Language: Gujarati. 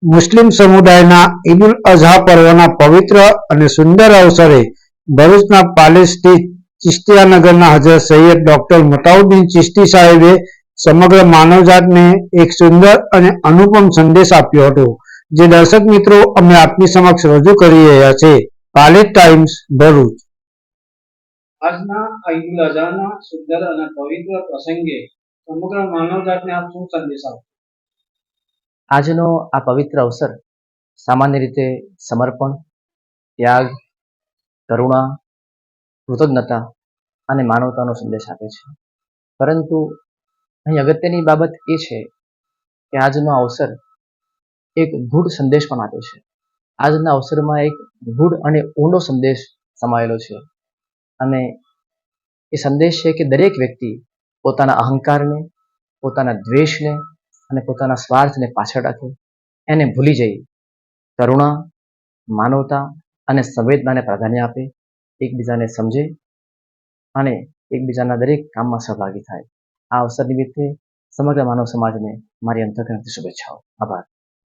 મુસ્લિમ સમુદાયના ઈદ ઉલ અઝહા પર્વના પવિત્ર અને સુંદર અવસરે ભરૂચના પાલેજ સ્થિત ચિશ્તિયાનગરના હજરત સૈયદ ડોક્ટર મતાઉદ્દીન ચિશ્તી સાહેબે સમગ્ર માનવજાતને એક સુંદર અને અનુપમ સંદેશ આપ્યો હતો, જે દર્શક મિત્રો અમે આપની સમક્ષ રજૂ કરી રહ્યા છે. પાલેજ ટાઈમ્સ, ભરૂચ. આજના ઈદ ઉલ અઝહાના સુંદર અને પવિત્ર પ્રસંગે સમગ્ર માનવજાતને આપ શું સંદેશ આપો? આજનો આ પવિત્ર અવસર સામાન્ય રીતે સમર્પણ, ત્યાગ, કરુણા, કૃતજ્ઞતા અને માનવતાનો સંદેશ આપે છે. પરંતુ અહીં અગત્યની બાબત એ છે કે આજનો અવસર એક ગૂઢ સંદેશ પણ આપે છે. આજના અવસરમાં એક ગૂઢ અને ઊંડો સંદેશ સમાયેલો છે, અને એ સંદેશ છે કે દરેક વ્યક્તિ પોતાના અહંકારને, પોતાના દ્વેષને અને પોતાના સ્વાર્થને પાછળ રાખે, એને ભૂલી જઈ કરુણા, માનવતા અને સંવેદનાને પ્રાધાન્ય આપે, એકબીજાને સમજે અને એકબીજાના દરેક કામમાં સહભાગી થાય. આ અવસર નિમિત્તે સમગ્ર માનવ સમાજને મારી અંતઃકરણથી શુભેચ્છાઓ. આભાર.